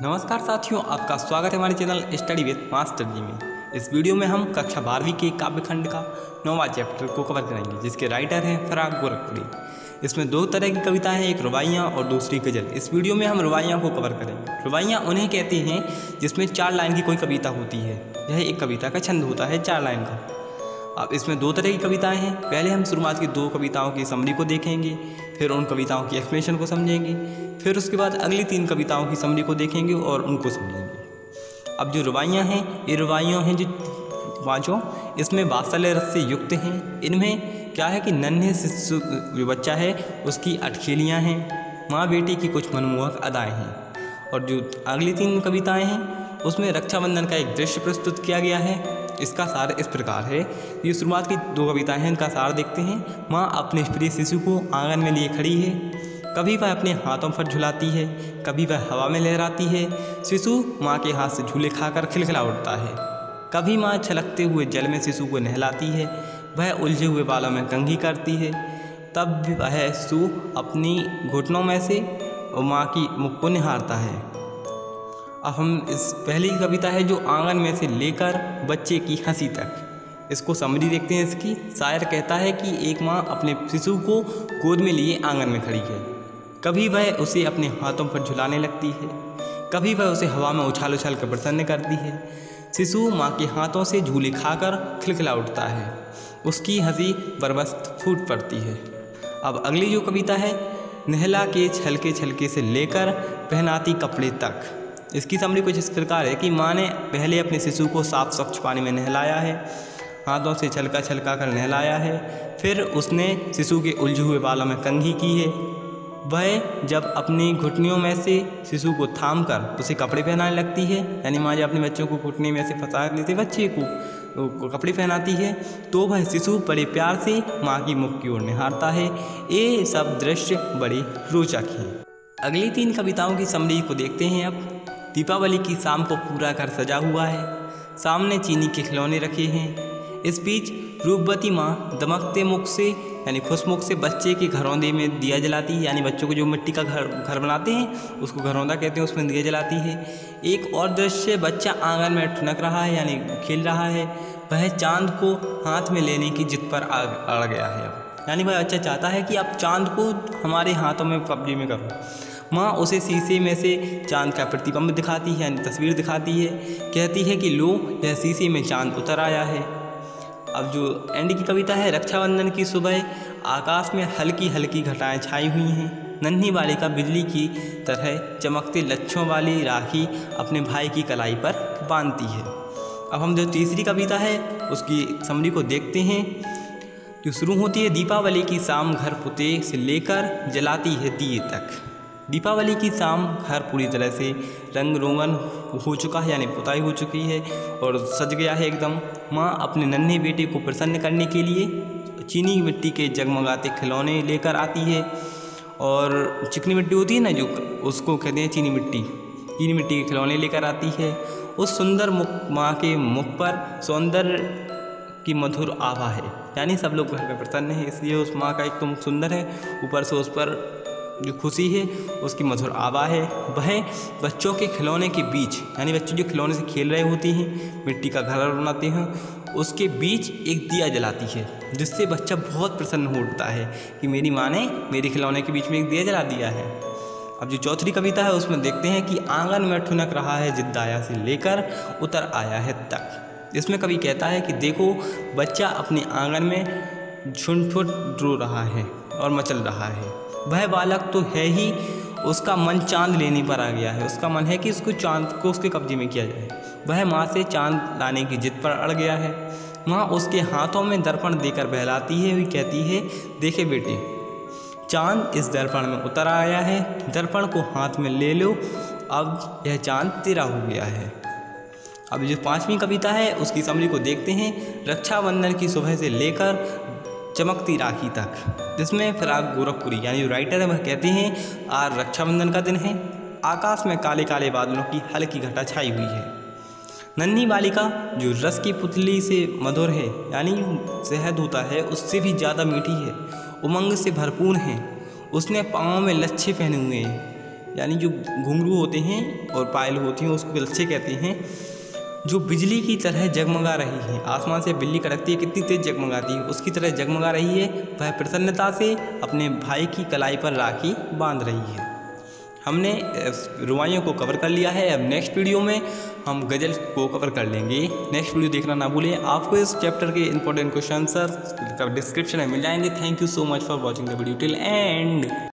नमस्कार साथियों, आपका स्वागत है हमारे चैनल स्टडी विद मास्टर जी में। इस वीडियो में हम कक्षा 12वीं के काव्यखंड का 9वां चैप्टर को कवर करेंगे, जिसके राइटर हैं फराग गोरखपुरी। इसमें दो तरह की कविताएं हैं, एक रुबाइयाँ और दूसरी गज़ल। इस वीडियो में हम रुबाइयाँ को कवर करेंगे। रुबाइयाँ उन्हें कहते हैं जिसमें 4 लाइन की कोई कविता होती है। यह एक कविता का छंद होता है 4 लाइन का। अब इसमें 2 तरह की कविताएं हैं। पहले हम शुरुआत की 2 कविताओं की समरी को देखेंगे, फिर उन कविताओं की एक्सप्लेनेशन को समझेंगे, फिर उसके बाद अगली 3 कविताओं की समरी को देखेंगे और उनको समझेंगे। अब जो रुबाइयाँ हैं, ये रुबाइयाँ हैं जो 5 इसमें वात्सल्य रस से युक्त हैं। इनमें क्या है कि नन्हे शिशु जो बच्चा है उसकी अटखेलियाँ हैं, माँ बेटी की कुछ मनमोहक अदाएँ हैं। और जो अगली 3 कविताएँ हैं उसमें रक्षाबंधन का एक दृश्य प्रस्तुत किया गया है। इसका सार इस प्रकार है। ये शुरुआत की 2 कविताएं हैं, इनका सार देखते हैं। माँ अपने प्रिय शिशु को आंगन में लिए खड़ी है, कभी वह अपने हाथों पर झुलाती है, कभी वह हवा में लहराती है। शिशु माँ के हाथ से झूले खाकर खिलखिला उठता है। कभी माँ छलकते हुए जल में शिशु को नहलाती है, वह उलझे हुए बालों में कंघी करती है। तब भी वह शिशु अपनी घुटनों में से माँ की मुख को निहारता है। अब हम इस पहली कविता है जो आंगन में से लेकर बच्चे की हंसी तक। इसको समरी देखते हैं। इसकी शायर कहता है कि एक माँ अपने शिशु को गोद में लिए आंगन में खड़ी है, कभी वह उसे अपने हाथों पर झुलाने लगती है, कभी वह उसे हवा में उछाल उछाल कर प्रसन्न करती है। शिशु माँ के हाथों से झूले खाकर खिलखिला उठता है, उसकी हंसी बरबस्त फूट पड़ती है। अब अगली जो कविता है, नहला के छलके छलके से लेकर पहनाती कपड़े तक। इसकी समरी कुछ इस प्रकार है कि माँ ने पहले अपने शिशु को साफ स्वच्छ पानी में नहलाया है, हाथों से छलका छलका कर नहलाया है, फिर उसने शिशु के उलझे हुए बालों में कंघी की है। वह जब अपनी घुटनियों में से शिशु को थाम कर उसे कपड़े पहनाने लगती है, यानी माँ जब अपने बच्चों को घुटने में से फंसा लेते बच्चे को कपड़े पहनाती है, तो वह शिशु बड़े प्यार से माँ की मुख की ओर निहारता है। ये सब दृश्य बड़े रोचक हैं। अगली 3 कविताओं की समरी को देखते हैं। अब दीपावली की शाम को पूरा घर सजा हुआ है, सामने चीनी के खिलौने रखे हैं। इस बीच रूपवती माँ दमकते मुख से यानी खुश मुख से बच्चे के घरौंदे में दिया जलाती है, यानी बच्चों को जो मिट्टी का घर बनाते हैं उसको घरौंदा कहते हैं, उसमें दिया जलाती है। एक और दृश्य, बच्चा आंगन में ठुनक रहा है यानी खेल रहा है, वह चांद को हाथ में लेने की जिद पर अड़ गया है। यानी वह बच्चा चाहता है कि अब चांद को हमारे हाथों में कब्जे में करो। माँ उसे शीशे में से चांद का प्रतिबिंब दिखाती है यानी तस्वीर दिखाती है, कहती है कि लो यह शीशे में चांद उतर आया है। अब जो एंड की कविता है, रक्षाबंधन की सुबह आकाश में हल्की हल्की घटाएं छाई हुई हैं, नन्ही बालिका बिजली की तरह चमकते लच्छों वाली राखी अपने भाई की कलाई पर बांधती है। अब हम जो तीसरी कविता है उसकी समरी को देखते हैं, जो शुरू होती है, दीपावली की शाम घर पुते से लेकर जलाती है दिए तक। दीपावली की शाम घर पूरी तरह से रंग रोगन हो चुका है यानी पुताई हो चुकी है और सज गया है एकदम। माँ अपने नन्हे बेटे को प्रसन्न करने के लिए चीनी मिट्टी के जगमगाते खिलौने लेकर आती है, और चिकनी मिट्टी होती है ना जो, उसको कहते हैं चीनी मिट्टी के खिलौने लेकर आती है। उस सुंदर माँ के मुख पर सौंदर्य की मधुर आभा है, यानी सब लोग घर में प्रसन्न है, इसलिए उस माँ का एक तो मुख सुंदर है, ऊपर से उस पर जो खुशी है उसकी मधुर आभा है। वह बच्चों के खिलौने के बीच, यानी बच्चे जो खिलौने से खेल रहे होते हैं, मिट्टी का घर बनाते हैं, उसके बीच एक दिया जलाती है, जिससे बच्चा बहुत प्रसन्न हो उठता है कि मेरी माँ ने मेरे खिलौने के बीच में एक दिया जला दिया है। अब जो चौथी कविता है उसमें देखते हैं कि आंगन में ठुनक रहा है जिद्दाया से लेकर उतर आया है तक। इसमें कवि कहता है कि देखो बच्चा अपने आंगन में झुंझुन रो रहा है और मचल रहा है। वह बालक तो है ही, उसका मन चांद लेने पर आ गया है, उसका मन है कि उसको चांद को उसके कब्जे में किया जाए। वह माँ से चांद लाने की जिद पर अड़ गया है। माँ उसके हाथों में दर्पण देकर बहलाती है हुई कहती है, देखे बेटे चांद इस दर्पण में उतर आया है, दर्पण को हाथ में ले लो, अब यह चांद तेरा हो गया है। अब जो 5वीं कविता है उसकी समरी को देखते हैं, रक्षाबंधन की सुबह से लेकर चमकती राखी तक, जिसमें फराग गोरखपुरी यानी राइटर है वह कहते हैं, आज रक्षाबंधन का दिन है, आकाश में काले काले बादलों की हल्की घटा छाई हुई है। नन्ही बालिका जो रस की पुतली से मधुर है, यानी शहद होता है उससे भी ज़्यादा मीठी है, उमंग से भरपूर है। उसने पाँव में लच्छे पहने हुए हैं, यानी जो घुंघरू होते हैं और पायल होती हैं उसको गलछे कहते हैं, जो बिजली की तरह जगमगा रही है। आसमान से बिजली कड़कती है, कितनी तेज जगमगाती है, उसकी तरह जगमगा रही है। वह प्रसन्नता से अपने भाई की कलाई पर राखी बांध रही है। हमने रुबाइयों को कवर कर लिया है। अब नेक्स्ट वीडियो में हम गज़ल को कवर कर लेंगे। नेक्स्ट वीडियो देखना ना भूलें। आपको इस चैप्टर के इंपॉर्टेंट क्वेश्चन आंसर डिस्क्रिप्शन में मिल जाएंगे। Thank you so much for watching the video till and.